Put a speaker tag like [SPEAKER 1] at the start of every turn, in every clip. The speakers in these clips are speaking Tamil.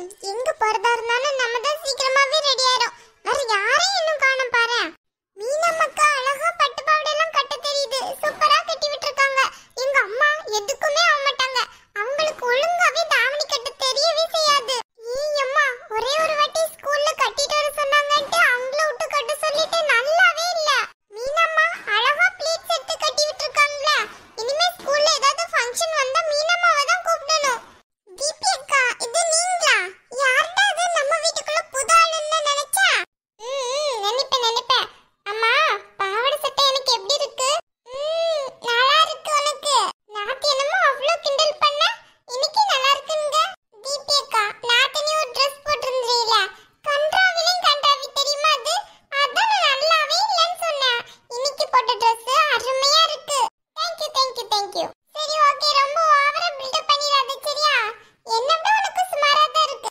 [SPEAKER 1] எங்க போறதா இருந்தாலும் நம்ம தான் சீக்கிரமாவே ரெடி ஆயிடும். வேற யாரையும் இன்னும் காணோம் பாரு. மீனம்மக்கா அழகா பட்டு பாவாடை எல்லாம் கட்ட தெரியுது. சூப்பரா கட்டி விட்டுருக்காங்க. எங்க அம்மா எதுக்குமே ஆக மாட்டாங்க. அவங்களுக்கு ஒழுங்காவே தாவணி கட்ட தெரியவே செய்யாது. அம்மா ஒரே ஒரு வாட்டி ஸ்கூல்ல கட்டிட்டு வர சொன்னாங்கன்ட்டு அவங்கள விட்டு கட்ட சொல்லிட்டு நல்லாவே இல்ல. மீனம்மா அழகா ப்ளீட்ஸ் எடுத்து கட்டி விட்டுருக்காங்களே. இனிமே ஸ்கூல்ல ஏதாவது ஃபங்க்ஷன் வந்தா மீனம்மாவை தான் கூப்பிடணும். தீபி அக்கா, இது நீங்களா? யார்டா இது நம்ம வீட்டுக்குள்ள புது ஆளுன்னு நினைச்சா? நினைப்பேன். அம்மா பாவாடை சட்டை எனக்கு எப்படி இருக்கு? நல்லா இருக்கு உனக்கு. நாத்து என்னமோ அவ்ளோ கிண்டல் பண்ண, இன்னைக்கு நல்லா இருக்குங்க. தீபி அக்கா, நாத்து நீ ஒரு Dress போட்டிருந்தீல, கன்றாவிலையும் கன்றாவி தெரியுமா அது? அதான் நான் நல்லாவே இல்லைன்னு சொன்னேன். இன்னைக்கு போட்ட Dress அருமையா இருக்கு. தேங்க்யூ. சரி ஓகே, ரொம்ப ஓவரா பில்டப் பண்ணிடாத சரியா? என்ன விட உனக்கு சுமாரா தான் இருக்கு.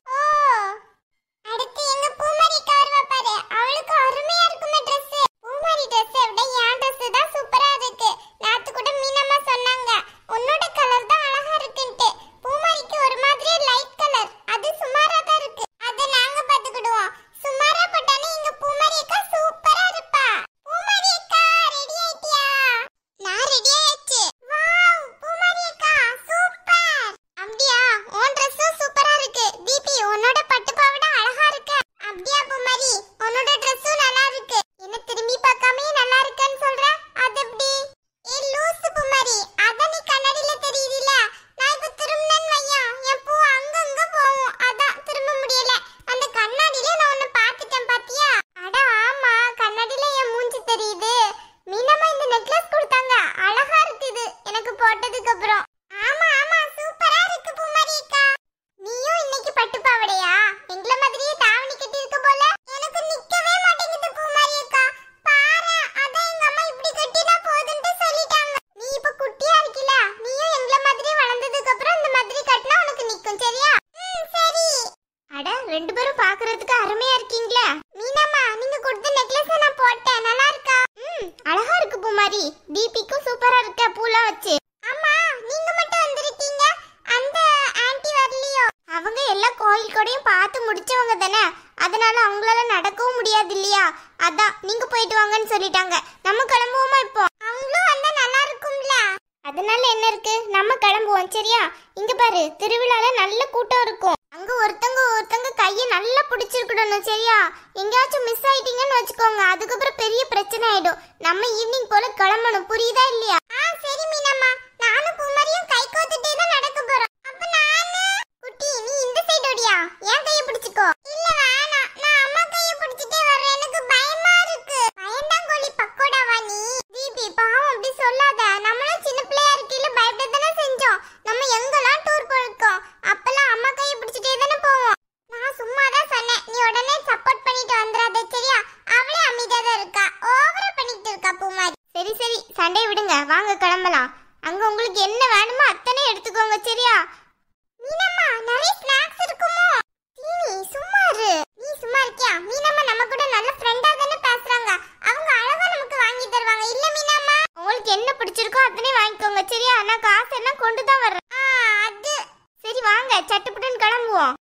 [SPEAKER 1] அடுத்து எங்க பூமாரி கவர்வா பாரு, அவளுக்கு அருமையா இருக்குமே Dress. பூமாரி Dress விட என் Dress தான் சூப்பரா இருக்கு. நாத்து கூட மீனம்மா சொன்னாங்க உன்னோட கலர் தான் அழகா இருக்குன்ட்டு. பூமாரிக்கு ஒரு மாதிரி லைட் கலர், அது சுமாரா தான் இருக்கு. அத நாங்க பாத்துக்கிடுவோம். சுமாரா போட்டானே எங்க பூமாரி அக்கா சூப்பரா இருப்பா. பூமாரி அக்கா ரெடி ஆயிட்டியா? நான் ரெடி ஆயாச்சு. வாவ் பூமாரி அக்கா சூப்பர். அப்படியா? உன் Dress சூப்பரா இருக்கு. தீபி உன்னோட பட்டு பாவாடை அழகா இருக்கு. அப்படியா பூமாரி, உன்னோட Dress நல்லா இருக்கு. என்ன திரும்பி பார்க்காமயே நல்லா இருக்குன்னு சொல்ற? அது எப்படி? லூசு பூமாரி, அத நீ கண்ணாடியில தெரியுதுல. நான் இப்ப திரும்பனேன்னு வையா, என் பூ அங்கங்க போகும். அதான் திரும்ப முடியல. அந்த கண்ணாடியில நான் உன்னை பார்த்துட்டேன் பாத்தியா? அட ஆமா, கண்ணாடியில என் மூஞ்சி தெரியுது. மீனம்மா இந்த நெக்லஸ் கொடுத்தாங்க, அழகா இருக்கு இது எனக்கு போட்டதுக்கு அப்புறம். ஆமா சூப்பரா இருக்கு பூமாரி அக்கா. நீயும் இன்னைக்கு பட்டு பாவாடையா? எங்கள மாதிரியே தாவணி கட்டி இருக்க போல. எனக்கு நிக்கவே மாட்டேங்குது பூமாரி அக்கா. பாரு, அதான் எங்க அம்மா இப்படி கட்டினா போதும்னு சொல்லிட்டாங்க. நீ இப்ப குட்டியா இருக்கீல, நீயும் எங்கள மாதிரியே வளர்ந்ததுக்கு அப்புறம் இந்த மாதிரி கட்டினா உனக்கு நிக்கும் சரியா? சரி. அட ரெண்டு பேரும் பார்க்கிறதுக்கு அருமையா இருக்கீங்களே. மீனம்மா நீங்க கொடுத்த நெக்லஸ் நான் போட்டேன், நல்லா இருக்கா? அழகா இருக்கு பூமாரி. தீபிக்கும் சூப்பரா இருக்க பூலாம் வச்சு. அம்மா நீங்க மட்டும் வந்திருக்கீங்க, அந்த ஆன்ட்டி வரலையோ? அவங்க எல்லா கோயில் கூடயும் பார்த்து முடிச்சவங்க தானே, அதனால அவங்களால நடக்கவும் முடியாது இல்லையா? அதான் நீங்க போயிட்டு வாங்கன்னு சொல்லிட்டாங்க. நம்ம கிளம்புவோமா இப்போ? அவங்களும் வந்தா நல்லா இருக்கும்ல. அதனால என்ன இருக்கு, நம்ம கிளம்புவோம் சரியா? இங்க பாரு, திருவிழால நல்ல கூட்டம் இருக்கும். அங்க ஒருத்தங்க கையை நல்லா பிடிச்சிருக்கணும் சரியா? எங்கேயாச்சும் மிஸ் ஆயிட்டீங்கன்னு வச்சுக்கோங்க, அதுக்கப்புறம் பெரிய பிரச்சனை ஆயிடும். நம்ம ஈவினிங் போல கிளம்பணும், புரியுதா இல்லையா? சரி மீனம்மா, நானும் பூமாரியும் கை கோத்துட்டே தான் நடக்க போறோம். அப்ப நானு குட்டி நீ இந்த சைடு ஓடியா, என் கையை பிடிச்சுக்கோ. இல்ல வேணாம், நான் அம்மா கையை பிடிச்சிட்டே வர்றேன், எனக்கு பயமா இருக்கு. பயந்தான் கோழி பக்கோடாவா நீ? தீபி பாவம் அப்படி சொல்லாத. நம்மளும் சின்ன பிள்ளையா இருக்கையில பயப்படத்தானே செஞ்சோம். நம்ம எங்கெல்லாம் டூர் போயிருக்கோம், அப்பெல்லாம் அம்மா கையை பிடிச்சிட்டே தானே போவோம். நான் சும்மா தான் சொன்னேன், நீ உடனே சப்போர்ட் பண்ணிட்டு வந்துடாத சரியா? அவளே அமைதியா தான் இருக்கா, ஓவரா பண்ணிட்டு இருக்கா பூமாரி. சரி சண்டை விடுங்க, வாங்க கிளம்பலாம். அங்க உங்களுக்கு என்ன வேணுமோ அத்தனை எடுத்துக்கோங்க சரியா? மீனம்மா நிறைய ஸ்நாக்ஸ் இருக்குமோ? சீனி சும்மா இரு. நீ சும்மா இருக்கியா? மீனம்மா நம்ம கூட நல்ல ஃப்ரெண்டா தானே பேசுறாங்க, அவங்க அழகா நமக்கு வாங்கி தருவாங்க இல்ல மீனம்மா? உங்களுக்கு என்ன பிடிச்சிருக்கோ அத்தனை வாங்கிக்கோங்க சரியா? நான் காசு என்ன கொண்டு தான் வரேன். அது சரி வாங்க சட்டுப்புட்டுன்னு கிளம்புவோம்.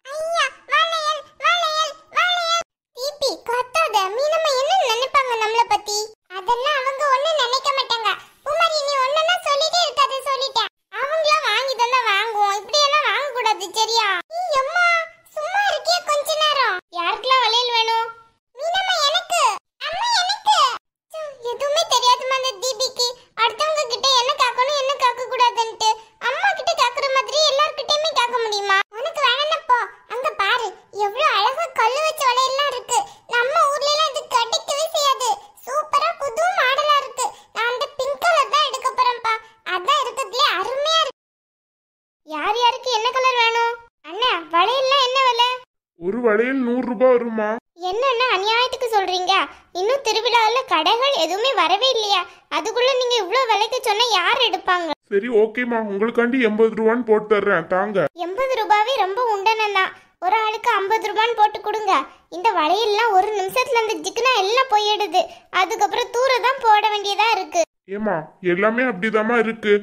[SPEAKER 1] ஐயா வளையல். தீபி கத்தாத. மீனம்மா என்ன நினைப்பாங்க நம்மள பத்தி? அதெல்லாம் அவங்க ஒண்ணும் நினைக்க மாட்டாங்க. பூமாரி நீ ஒண்ணா சொல்லிட்டே இருக்காத, சொல்லிட்டேன். அவங்களா வாங்கி தந்தா வாங்குவோம், இப்படி எல்லாம் வாங்க கூடாது சரியா? அம்மா சும்மா இருக்கியா கொஞ்ச நேரம்? யாருக்கெல்லாம் வளையல் வேணும்? மீனம்மா எனக்கு. அம்மா எனக்கு. எதுவுமே தெரியாதுமா அந்த தீபிக்கு. அடுத்தவங்க கிட்ட என்ன கேட்கணும் என்ன கேட்க கூடாதுன்ட்டு அம்மா கிட்ட கேக்குற மாதிரி எல்லார்கிட்டயுமே கேட்க முடியுமா? உனக்கு வேணப்போ அங்க பாரு, எவ்வளவு அழகா கல்லு வச்ச வளையல்லாம் இருக்கு. நம்ம ஊர்ல எல்லாம் இது கிடைக்கவே செய்யாது. சூப்பரா புது மாடலா இருக்கு. நான் அந்த பிங்க் கலர் தான் எடுக்க போறேன்ப்பா. அதான் இருக்கிறதுல அருமையா இருக்கு. யார் யாருக்கு என்ன கலர் வேணும்? அண்ணா வளையல்லாம் என்ன விலை?
[SPEAKER 2] ஒரு வளையல் 100 ரூபாய் வருமா?
[SPEAKER 1] என்னன்னா அநியாயத்துக்கு சொல்றீங்க? இன்னும் திருவிழால கடைகள் எதுவுமே வரவே இல்லையா? அதுக்குள்ள நீங்க இவ்வளவு விலைக்கு சொன்னா யார் எடுப்பாங்க?
[SPEAKER 2] சரி ஓகேமா, உங்களுக்காண்டி 80 ரூபான்னு போட்டு தர்றேன் தாங்க.
[SPEAKER 1] 80 ரூபாவே ரொம்ப உண்டனதான். ஒரு ஆளுக்கு 50 ரூபான்னு போட்டு கொடுங்க. இந்த வளையல்லாம் ஒரு நிமிஷத்துல அந்த ஜிக்குனா எல்லாம் போயிடுது. அதுக்கப்புறம் தூர தான் போட வேண்டியதா இருக்கு.
[SPEAKER 2] ஏமா எல்லாமே அப்படிதாம்மா இருக்கு.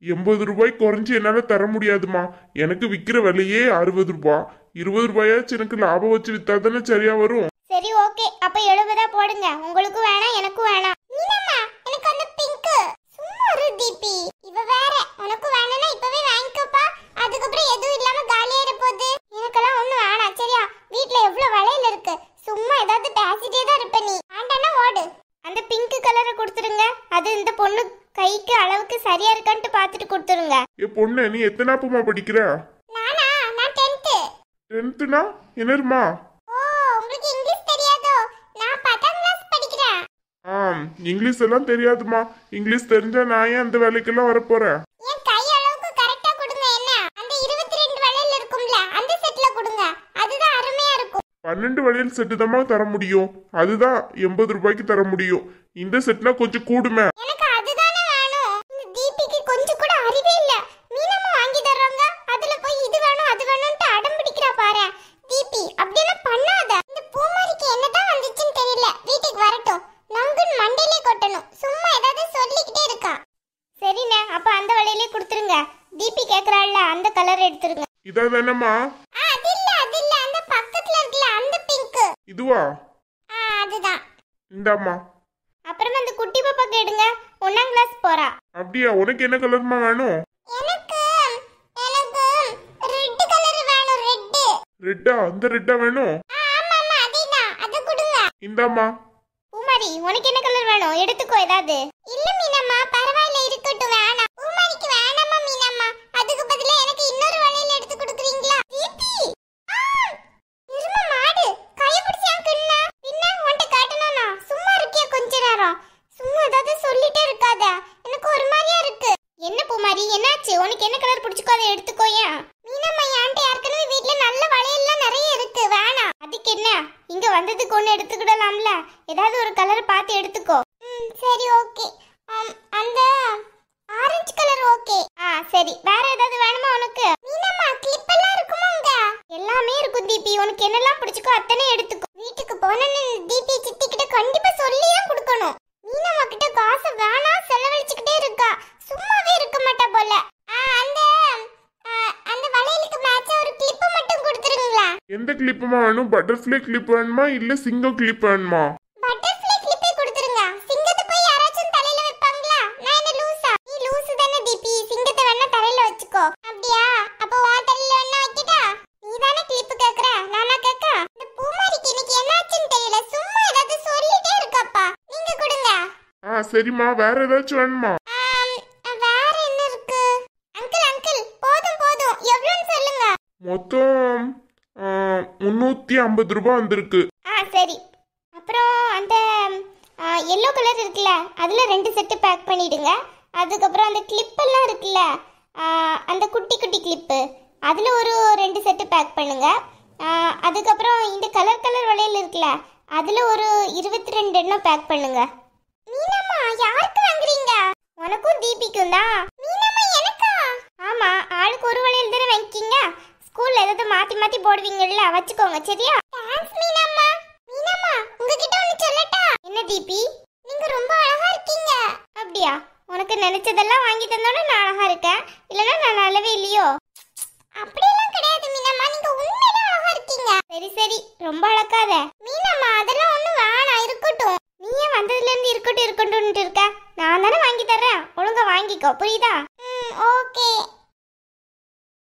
[SPEAKER 2] 80 ரூபாய் குறைஞ்சு என்னால தர முடியாதுமா. எனக்கு விக்கிற விலையே 60 ரூபாய். 20 ரூபாயாச்சும் எனக்கு லாபம் வச்சு வித்தா தானே சரியா வரும்.
[SPEAKER 1] சரி ஓகே, அப்ப 70 போடுங்க. உங்களுக்கு வேணாம், எனக்கும் வேணாம். மீனம்மா, எனக்கு அந்த பிங்க். சும்மா ஒரு தீபி, இவ வேற. உனக்கு வேணும்னா இப்பவே வாங்கிக்கோப்பா. அதுக்கப்புறம் எதுவும் இல்லாம காலியாயிட போகுது. எனக்கெல்லாம் ஒண்ணும் வேணாம் சரியா? வீட்ல எவ்வளவு வளையல் இருக்கு. சும்மா ஏதாவது பேசிட்டே தான் இருப்ப நீ. வேண்டாம்னா ஓடு. அந்த பிங்க் கலரை கொடுத்துருங்க. அது இந்த பொண்ணு கைக்கு அளவுக்கு சரியா இருக்கான்ட்டு பார்த்துட்டு கொடுத்துருங்க.
[SPEAKER 2] ஏ பொண்ணு, நீ எத்தனாப்புமா படிக்கிற?
[SPEAKER 1] நானா? நான் 10th.
[SPEAKER 2] 10th-னா என்னருமா?
[SPEAKER 1] ஓ, உங்களுக்கு இங்கிலீஷ் தெரியாதோ? நான் 10ஆம் கிளாஸ் படிக்கிறேன்.
[SPEAKER 2] இங்கிலீஷ் எல்லாம் தெரியாதுமா. இங்கிலீஷ் தெரிஞ்சா நான் ஏன் அந்த வேலைக்கெல்லாம் வரப்போறேன்?
[SPEAKER 1] என் கை அளவுக்கு கரெக்ட்டா கொடுங்க. என்ன அந்த 22 வளையல் இருக்கும்ல, அந்த செட்ல கொடுங்க. அதுதான் அருமையா இருக்கும்.
[SPEAKER 2] 12 வளையல் செட்டு தான் தர முடியும். அதுதான் 80 ரூபாய்க்கு தர முடியும். இந்த செட்னா கொஞ்சம் கூடுமே.
[SPEAKER 1] எனக்கு அதுதானே வேணும். இந்த தீபிக்கு கொஞ்சம் கூட அறிவே இல்ல. மீனம்மா வாங்கி தர்றாங்க, அதுல போய் இது வேணும் அது வேணும்னு அடம் பிடிக்கிறா பாரு. தீபி அப்படியெல்லாம் பண்ணாத. இந்த பூமாரிக்கு என்னதான் வந்துச்சுன்னு தெரியல. வீட்டுக்கு வரட்டும், நங்குன் மண்டையிலே கொட்டணும். சும்மா ஏதாவது சொல்லிக்கிட்டே இருக்கா. சரிண்ணே, அப்ப அந்த வளையலே கொடுத்துருங்க. தீபி கேக்குறாள்ல, அந்த கலர் எடுத்துருங்க.
[SPEAKER 2] இதா தானம்மா?
[SPEAKER 1] அது இல்ல அந்த பக்கத்துல இருக்குல, அந்த பிங்க்.
[SPEAKER 2] இதுவா?
[SPEAKER 1] அதுதான்.
[SPEAKER 2] இந்தாம்மா.
[SPEAKER 1] அப்புறம் அந்த குட்டி பாப்பா கேடுங்க, 1ஆம் கிளாஸ் போறா.
[SPEAKER 2] அப்படியா? உனக்கு என்ன கலர்மா வேணும்?
[SPEAKER 1] எனக்கு ரெட் கலர் வேணும்.
[SPEAKER 2] ரெட்டா? அந்த ரெட்டா வேணும்?
[SPEAKER 1] ஆமாமா, அதேதான். அத கொடுங்க.
[SPEAKER 2] இந்தாம்மா.
[SPEAKER 1] பூமாரி, உனக்கு என்ன கலர் வேணும்? எடுத்துக்கோ ஏதாவது. இல்ல மீனம்மா, பரவாயில்ல இருக்கட்டும். வேணாம். பூமாரிக்கு வேணாமா மீனம்மா? அதுக்கு பதிலா எனக்கு இன்னொரு வளையல் எடுத்து கொடுக்குறீங்களா? தீபி, இருமா மாடு. கைய பிடிச்சான் கிண்ணா. பின்ன உன்கிட்ட காட்டணும்னா சும்மா இருக்கியா கொஞ்ச நேரம்? சும்மா ஏதாவது சொல்லிட்டே இருக்காத. எனக்கு ஒரு மாதிரியா இருக்கு. என்ன பூமாரி, என்னாச்சு? உனக்கு என்ன கலர் பிடிச்சுக்கோ அதை எடுத்துக்கோயா. மீனம்மா, என்கிட்ட ஏற்கனவே வீட்ல நல்ல வளையல்லாம் நிறைய இருக்கு. வேணாம். அதுக்கு என்ன, இங்க வந்ததுக்கு ஒண்ணு எடுத்துக்கிடலாம்ல. ஏதாவது ஒரு கலர் பார்த்து எடுத்துக்கோ. சரி ஓகே. அந்த ஆரஞ்சு கலர் ஓகே. சரி, வேற ஏதாவது வேணுமா உனக்கு? மீனம்மா, கிளிப் எல்லாம் இருக்குமாங்க? எல்லாமே இருக்கும் தீபி. உனக்கு என்னெல்லாம் பிடிச்சுக்கோ அத்தனை எடுத்துக்கோ. வீட்டுக்கு போனேன்னு தீபி சித்தி கிட்ட கண்டிப்பா சொல்லியே கொடுக்கணும். மீனம்மா கிட்ட காசு வேணா செலவழிச்சுக்கிட்டே இருக்கா. சும்மாவே இருக்க மாட்டா போல. அந்த வளையலுக்கு மேட்சா ஒரு கிளிப் மட்டும் கொடுத்துருங்களா?
[SPEAKER 2] எந்த கிளிப்புமா வேணும்? பட்டர்ஃப்ளை கிளிப் வேணுமா இல்ல சிங்கம் கிளிப் வேணுமா?
[SPEAKER 1] பட்டர்ஃப்ளை கிளிப்பே கொடுத்துருங்க. சிங்கத்தை போய் யாராச்சும் தலையில வைப்பாங்களா? நான் என்ன லூசா? நீ லூசு தானே தீபி. சிங்கத்தை வேணா தலையில வச்சுக்கோ. அப்படியா? அப்ப உன் தலையில வேணா வைக்கட்டா? நீ தானே கிளிப் கேக்குற, நானா கேக்க? இந்த பூமாரிக்கு இன்னைக்கு என்னாச்சுன்னு தெரியல. சும்மா ஏதாவது சொல்லிட்டே இருக்காப்பா. நீங்க கொடுங்க.
[SPEAKER 2] சரிம்மா. வேற ஏதாச்சும் வேணுமா?
[SPEAKER 1] வேற என்ன இருக்கு? அங்கிள் போதும். எவ்வளவுன்னு சொல்லுங்க.
[SPEAKER 2] மொத்தம் 350 ரூபாய் வந்திருக்கு.
[SPEAKER 1] சரி. அப்புறம் அந்த எல்லோ கலர் இருக்குல்ல, அதுல 2 செட் பேக் பண்ணிடுங்க. அதுக்கப்புறம் அந்த கிளிப் எல்லாம் இருக்குல்ல, அந்த குட்டி கிளிப்பு, அதுல ஒரு 2 செட் பேக் பண்ணுங்க. அதுக்கப்புறம் இந்த கலர் வளையல் இருக்குல்ல, அதுல ஒரு 22 எண்ணம் பேக் பண்ணுங்க. மீனம்மா, யாருக்கு வாங்குறீங்க? உனக்கும் தீபிக்கும் தான். மீனம்மா, எனக்கா? ஆமா, ஆளுக்கு ஒரு வளையல் தானே வாங்கிக்கீங்க. ஸ்கூல்ல ஏதாவது மாத்தி போடுவீங்கல்ல, வச்சுக்கோங்க சரியா? தேங்க்ஸ் மீனம்மா. மீனம்மா, உங்ககிட்ட ஒன்னு சொல்லட்டா? என்ன தீபி? நீங்க ரொம்ப அழகா இருக்கீங்க. அப்படியா? உனக்கு நினைச்சதெல்லாம் வாங்கி தந்தோட நான் அழகா இருக்கேன், இல்லனா நான் நல்லவே இல்லையோ? அப்படியெல்லாம் கிடையாது மீனம்மா, நீங்க உண்மையிலே அழகா இருக்கீங்க. சரி, ரொம்ப அழகாத. மீனம்மா, அதெல்லாம் ஒண்ணும் வேணாம், இருக்கட்டும். நீயே வந்ததுல இருந்து இருக்கட்டும் இருக்க. நான் தானே வாங்கி தர்றேன், ஒழுங்கா வாங்கிக்கோ, புரியுதா? ஓகே.